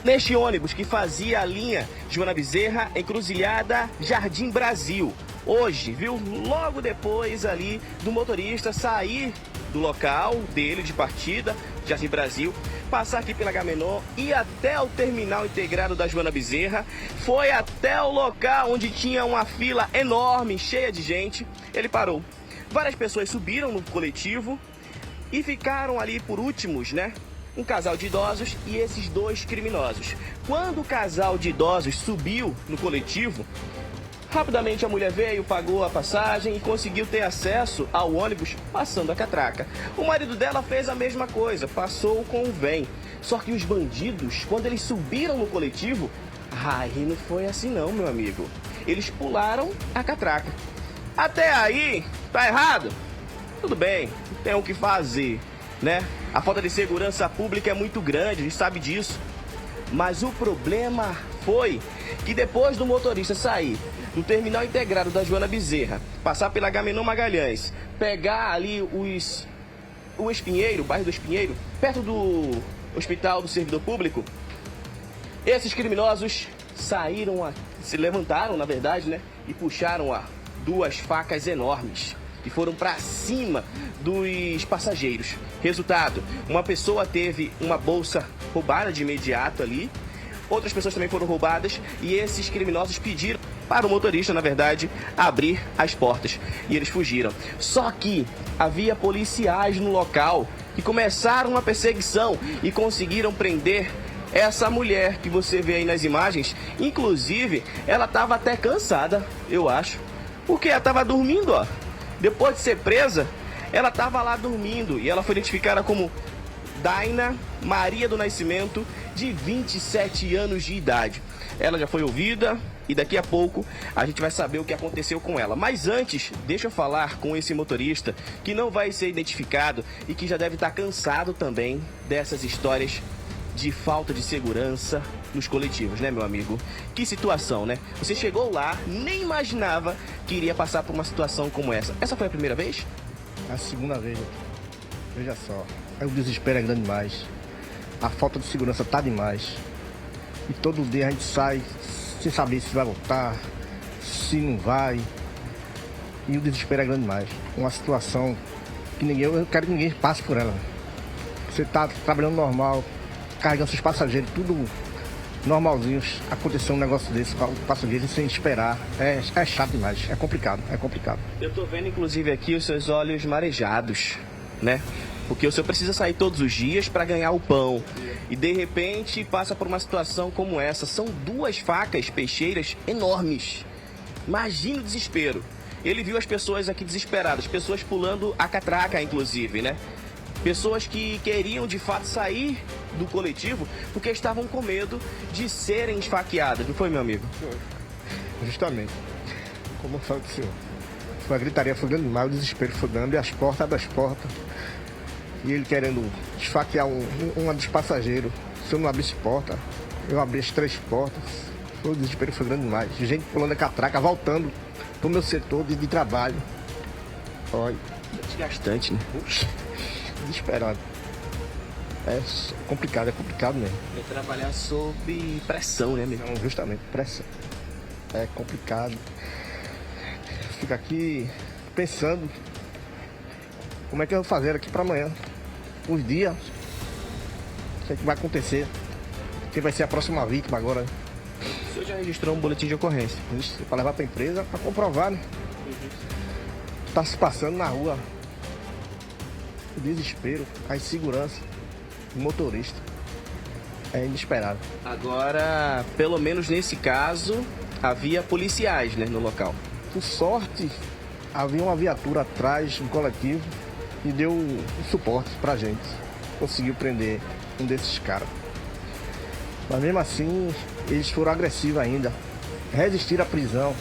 neste ônibus que fazia a linha Joana Bezerra, Encruzilhada, Jardim Brasil. Hoje, viu, logo depois ali do motorista sair do local dele de partida, Jardim Brasil, passar aqui pela Agamenon, ir até o terminal integrado da Joana Bezerra, foi até o local onde tinha uma fila enorme, cheia de gente, ele parou. Várias pessoas subiram no coletivo e ficaram ali por últimos, né? Um casal de idosos e esses dois criminosos. Quando o casal de idosos subiu no coletivo, rapidamente a mulher veio, pagou a passagem e conseguiu ter acesso ao ônibus passando a catraca. O marido dela fez a mesma coisa, passou com o vem. Só que os bandidos, quando eles subiram no coletivo, não foi assim não, meu amigo. Eles pularam a catraca. Até aí, tá errado? Tudo bem, tem o que fazer, né? A falta de segurança pública é muito grande, a gente sabe disso. Mas o problema foi que depois do motorista sair do terminal integrado da Joana Bezerra, passar pela Agamenon Magalhães, pegar ali o Espinheiro, o bairro do Espinheiro, perto do Hospital do Servidor Público, esses criminosos se levantaram, na verdade, né, e puxaram duas facas enormes e foram para cima dos passageiros. Resultado, uma pessoa teve uma bolsa roubada de imediato ali, outras pessoas também foram roubadas e esses criminosos pediram para o motorista, na verdade, abrir as portas e eles fugiram. Só que havia policiais no local que começaram uma perseguição e conseguiram prender essa mulher que você vê aí nas imagens. Inclusive, ela estava até cansada, eu acho, porque ela estava dormindo, ó. Depois de ser presa, ela estava lá dormindo e ela foi identificada como Daina Maria do Nascimento, de 27 anos de idade. Ela já foi ouvida e daqui a pouco a gente vai saber o que aconteceu com ela. Mas antes, deixa eu falar com esse motorista que não vai ser identificado e que já deve estar cansado também dessas histórias de falta de segurança nos coletivos, né, meu amigo? Que situação, né? Você chegou lá, nem imaginava que iria passar por uma situação como essa. Essa foi a primeira vez? A segunda vez. Veja só. O desespero é grande demais. A falta de segurança tá demais. E todo dia a gente sai sem saber se vai voltar, se não vai. E o desespero é grande demais. Uma situação que eu quero que ninguém passe por ela. Você tá trabalhando normal, carregando seus passageiros, tudo normalzinhos. Aconteceu um negócio desse com o passageiro sem esperar. É chato demais, é complicado. Eu tô vendo inclusive aqui os seus olhos marejados, né? Porque o senhor precisa sair todos os dias para ganhar o pão. E de repente passa por uma situação como essa. São duas facas peixeiras enormes. Imagina o desespero. Ele viu as pessoas aqui desesperadas, pessoas pulando a catraca, inclusive, né? Pessoas que queriam de fato sair do coletivo porque estavam com medo de serem esfaqueadas. Não foi, meu amigo? Foi. Justamente. Como eu falei pro senhor. A gritaria foi grande demais, o desespero foi grande, as portas, abre as portas. E ele querendo esfaquear uma dos passageiros. Se eu não abrisse porta, eu abri as 3 portas. O desespero foi grande demais. Gente pulando a catraca, voltando pro meu setor de trabalho. Olha. Desgastante, né? Puxa, desesperado. É complicado mesmo. É trabalhar sob pressão, né, amigo? Não, justamente, pressão. É complicado. Fico aqui pensando como é que eu vou fazer aqui para amanhã. Os dias. O que é que vai acontecer? Quem vai ser a próxima vítima agora? O senhor já registrou um boletim de ocorrência? Isso, para levar para a empresa, para comprovar, né? Tá se passando na rua. O desespero, a insegurança do motorista. É inesperado. Agora, pelo menos nesse caso, havia policiais, né, no local. Por sorte, havia uma viatura atrás do coletivo e deu um suporte pra gente. Conseguiu prender um desses caras. Mas mesmo assim, eles foram agressivos ainda. Resistiram à prisão.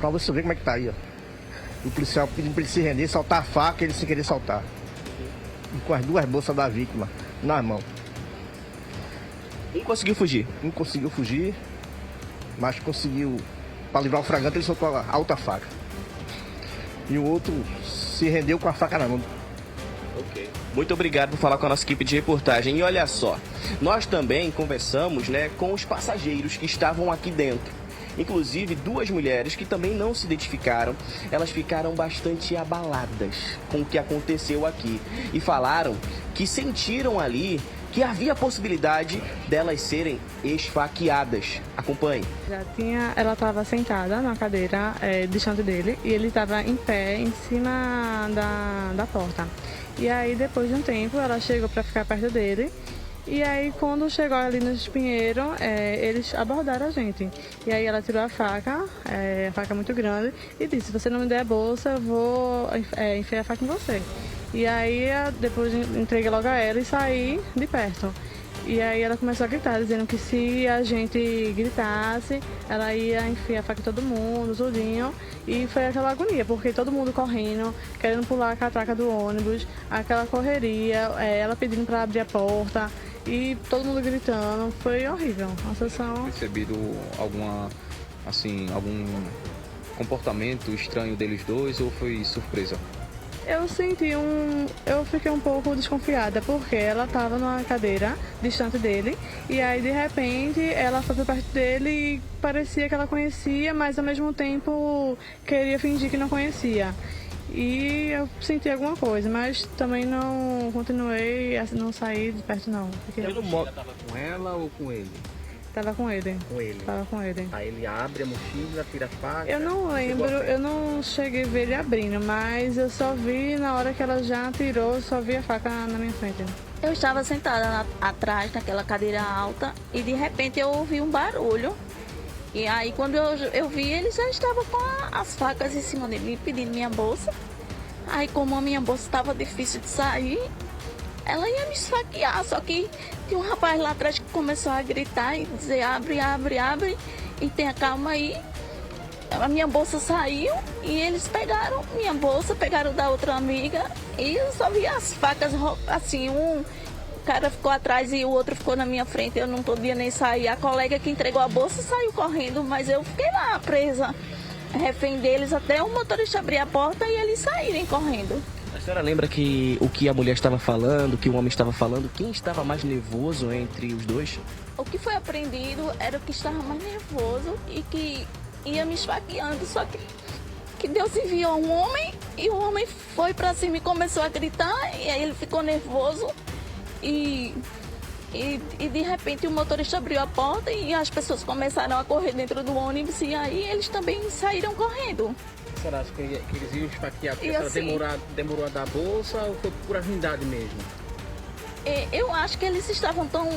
Pra você ver como é que tá aí, ó. O policial pedindo pra ele se render, soltar a faca, ele sem querer soltar. E com as 2 bolsas da vítima nas mãos. Um conseguiu fugir? Um conseguiu fugir, mas conseguiu, para livrar o flagrante, ele soltou a outra faca. E o outro se rendeu com a faca na mão. Ok. Muito obrigado por falar com a nossa equipe de reportagem. E olha só, nós também conversamos, né, com os passageiros que estavam aqui dentro. Inclusive, duas mulheres que também não se identificaram, elas ficaram bastante abaladas com o que aconteceu aqui. E falaram que sentiram ali que havia a possibilidade delas serem esfaqueadas. Acompanhe. Ela estava sentada na cadeira distante dele e ele estava em pé em cima da porta. E aí, depois de um tempo, ela chegou para ficar perto dele. E aí, quando chegou ali no espinheiro, eles abordaram a gente. E aí ela tirou a faca muito grande, e disse: se você não me der a bolsa, eu vou enfiar a faca em você. E aí, depois entreguei logo a ela e saí de perto. E aí ela começou a gritar, dizendo que se a gente gritasse, ela ia enfiar a faca em todo mundo, tudinho. E foi aquela agonia, porque todo mundo correndo, querendo pular a catraca do ônibus, aquela correria, ela pedindo para abrir a porta e todo mundo gritando. Foi horrível. A situação... Percebido algum comportamento estranho deles dois ou foi surpresa? Eu fiquei um pouco desconfiada, porque ela estava numa cadeira distante dele, e aí de repente ela foi para perto dele e parecia que ela conhecia, mas ao mesmo tempo queria fingir que não conhecia. E eu senti alguma coisa, mas também não continuei, não saí de perto não. Ela estava com ela ou com ele? Tava com ele. Com ele. Tava com ele. Aí ele abre a mochila, tira a faca. Eu não lembro, eu não cheguei a ver ele abrindo, mas eu só vi na hora que ela já tirou, só vi a faca na minha frente. Eu estava sentada atrás, naquela cadeira alta, e de repente eu ouvi um barulho. E aí quando eu vi, ele já estava com as facas em cima de mim, pedindo minha bolsa. Aí como a minha bolsa estava difícil de sair, ela ia me esfaquear, só que tinha um rapaz lá atrás que começou a gritar e dizer: abre, abre, abre, e tenha calma aí. A minha bolsa saiu e eles pegaram minha bolsa, pegaram da outra amiga, e eu só vi as facas assim, o cara ficou atrás e o outro ficou na minha frente, eu não podia nem sair. A colega que entregou a bolsa saiu correndo, mas eu fiquei lá presa, refém deles, até o motorista abrir a porta e eles saírem correndo. A senhora lembra que o que a mulher estava falando, o que o homem estava falando, quem estava mais nervoso entre os dois? O que foi apreendido era o que estava mais nervoso e que ia me esfaqueando, só que Deus enviou um homem e o homem foi para cima e começou a gritar, e aí ele ficou nervoso e de repente o motorista abriu a porta e as pessoas começaram a correr dentro do ônibus, e aí eles também saíram correndo. A senhora acha que eles iam esfaquear porque a assim, senhora demorou a dar a bolsa ou foi por afinidade mesmo? Eu acho que eles estavam tão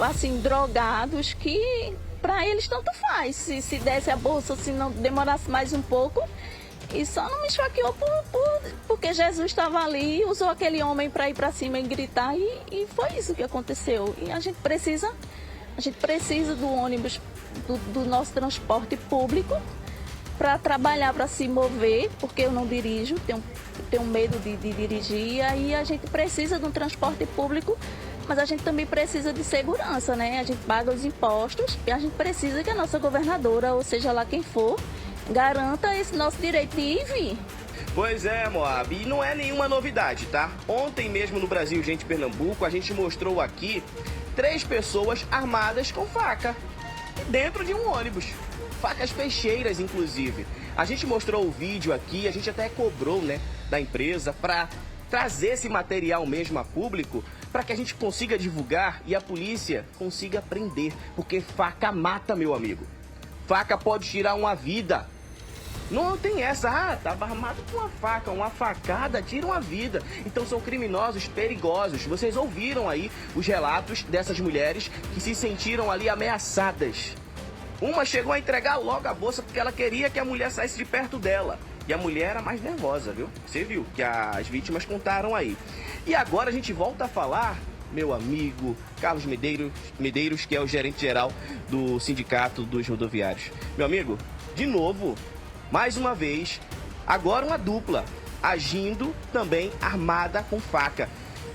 assim, drogados, que para eles tanto faz. Se desse a bolsa, se não demorasse mais um pouco. E só não me esfaqueou porque Jesus estava ali, usou aquele homem para ir para cima e gritar, e foi isso que aconteceu. E a gente precisa do ônibus, do nosso transporte público, para trabalhar, para se mover, porque eu não dirijo, tenho medo de dirigir, e aí a gente precisa de um transporte público, mas a gente também precisa de segurança, né? A gente paga os impostos e a gente precisa que a nossa governadora, ou seja lá quem for, garanta esse nosso direito de ir e vir. Pois é, Moab, e não é nenhuma novidade, tá? Ontem mesmo no Brasil, gente, Pernambuco, a gente mostrou aqui 3 pessoas armadas com faca dentro de um ônibus. Facas peixeiras, inclusive. A gente mostrou o vídeo aqui, a gente até cobrou, né, da empresa para trazer esse material mesmo a público, para que a gente consiga divulgar e a polícia consiga prender, porque faca mata, meu amigo. Faca pode tirar uma vida. Não tem essa, tava armado com uma facada tira uma vida. Então são criminosos perigosos. Vocês ouviram aí os relatos dessas mulheres que se sentiram ali ameaçadas. Uma chegou a entregar logo a bolsa porque ela queria que a mulher saísse de perto dela. E a mulher era mais nervosa, viu? Você viu que as vítimas contaram aí. E agora a gente volta a falar, meu amigo Carlos Medeiros, que é o gerente geral do Sindicato dos Rodoviários. Meu amigo, de novo, mais uma vez, agora uma dupla, agindo também armada com faca.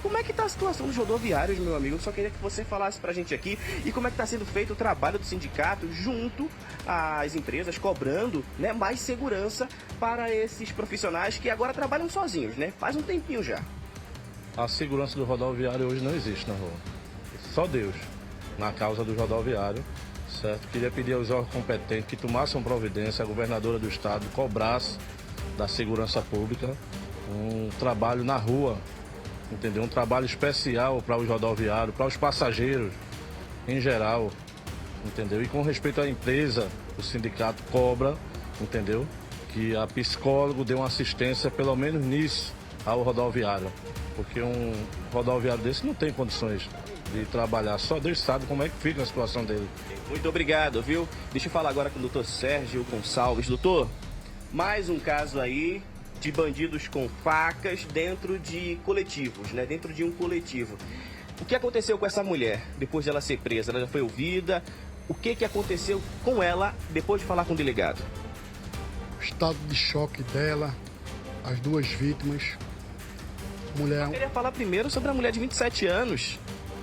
Como é que tá a situação dos rodoviários, meu amigo? Eu só queria que você falasse pra gente aqui, e como é que tá sendo feito o trabalho do sindicato junto às empresas, cobrando, né, mais segurança para esses profissionais que agora trabalham sozinhos, né? Faz um tempinho já. a segurança do rodoviário hoje não existe na rua. Só Deus, na causa do rodoviário, certo? Queria pedir aos órgãos competentes que tomassem providência, a governadora do estado cobrasse da segurança pública um trabalho na rua, entendeu? Um trabalho especial para os rodoviários, para os passageiros em geral, entendeu? E com respeito à empresa, o sindicato cobra, entendeu? Que a psicólogo dê uma assistência, pelo menos nisso, ao rodoviário. Porque um rodoviário desse não tem condições de trabalhar. Só Deus sabe como é que fica a situação dele. Muito obrigado, viu? Deixa eu falar agora com o doutor Sérgio Gonçalves. Doutor, mais um caso aí de bandidos com facas dentro de coletivos, né? Dentro de um coletivo. O que aconteceu com essa mulher depois de ela ser presa? Ela já foi ouvida? O que aconteceu com ela depois de falar com o delegado? O estado de choque dela, as duas vítimas. Mulher... Eu queria falar primeiro sobre a mulher de 27 anos,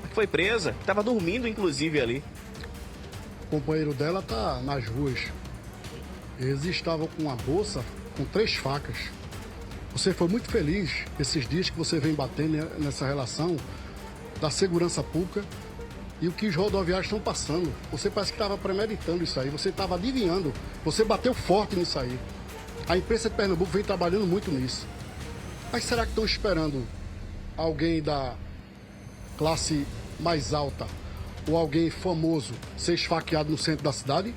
que foi presa, que estava dormindo inclusive ali. O companheiro dela está nas ruas. Eles estavam com uma bolsa com 3 facas. Você foi muito feliz esses dias que você vem batendo nessa relação da segurança pública e o que os rodoviários estão passando. Você parece que estava premeditando isso aí, você estava adivinhando, você bateu forte nisso aí. A imprensa de Pernambuco vem trabalhando muito nisso. Mas será que estão esperando alguém da classe mais alta ou alguém famoso ser esfaqueado no centro da cidade?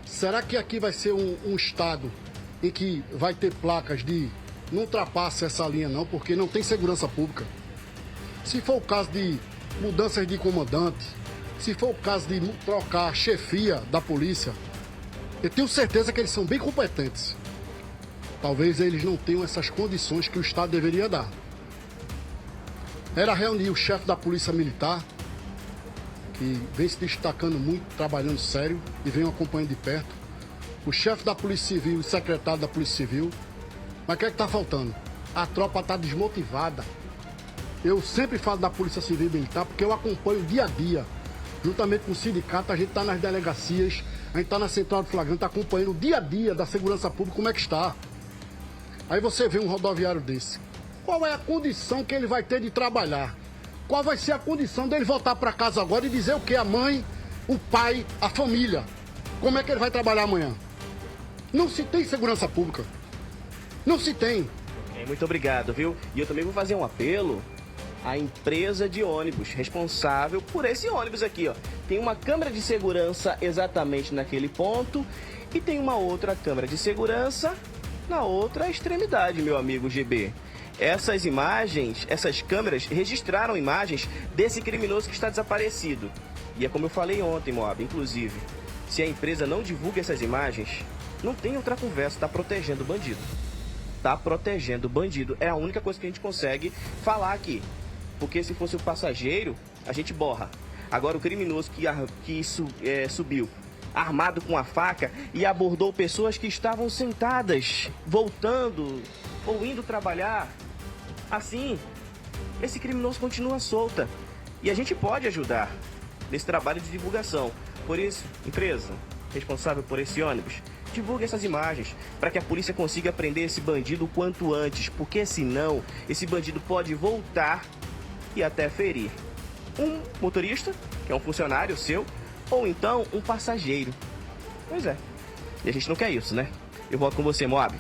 Será que aqui vai ser um estado em que vai ter placas de não ultrapasse essa linha não, porque não tem segurança pública? Se for o caso de mudanças de comandante, se for o caso de trocar a chefia da polícia, eu tenho certeza que eles são bem competentes. Talvez eles não tenham essas condições que o Estado deveria dar. Era reunir o chefe da Polícia Militar, que vem se destacando muito, trabalhando sério e vem acompanhando de perto, o chefe da Polícia Civil e o secretário da Polícia Civil. Mas o que é que está faltando? A tropa está desmotivada. Eu sempre falo da Polícia Civil e Militar porque eu acompanho dia a dia. Juntamente com o sindicato, a gente está nas delegacias, a gente está na central de flagrante, acompanhando o dia a dia da segurança pública, como é que está. Aí você vê um rodoviário desse. Qual é a condição que ele vai ter de trabalhar? Qual vai ser a condição dele voltar para casa agora e dizer o que? A mãe, o pai, a família. Como é que ele vai trabalhar amanhã? Não se tem segurança pública. Não se tem. Muito obrigado, viu? E eu também vou fazer um apelo à empresa de ônibus responsável por esse ônibus aqui, ó. Tem uma câmera de segurança exatamente naquele ponto e tem uma outra câmera de segurança na outra extremidade, meu amigo GB. Essas imagens, essas câmeras registraram imagens desse criminoso que está desaparecido. E é como eu falei ontem, Moab, inclusive, se a empresa não divulga essas imagens, não tem outra conversa, está protegendo o bandido. Está protegendo o bandido. É a única coisa que a gente consegue falar aqui. Porque se fosse o passageiro, a gente borra. Agora o criminoso que subiu armado com a faca e abordou pessoas que estavam sentadas, voltando ou indo trabalhar. Assim, esse criminoso continua solta. E a gente pode ajudar nesse trabalho de divulgação. Por isso, empresa responsável por esse ônibus, divulgue essas imagens para que a polícia consiga prender esse bandido o quanto antes, porque senão esse bandido pode voltar e até ferir um motorista, que é um funcionário seu, ou então um passageiro. Pois é. E a gente não quer isso, né? Eu volto com você, Moab.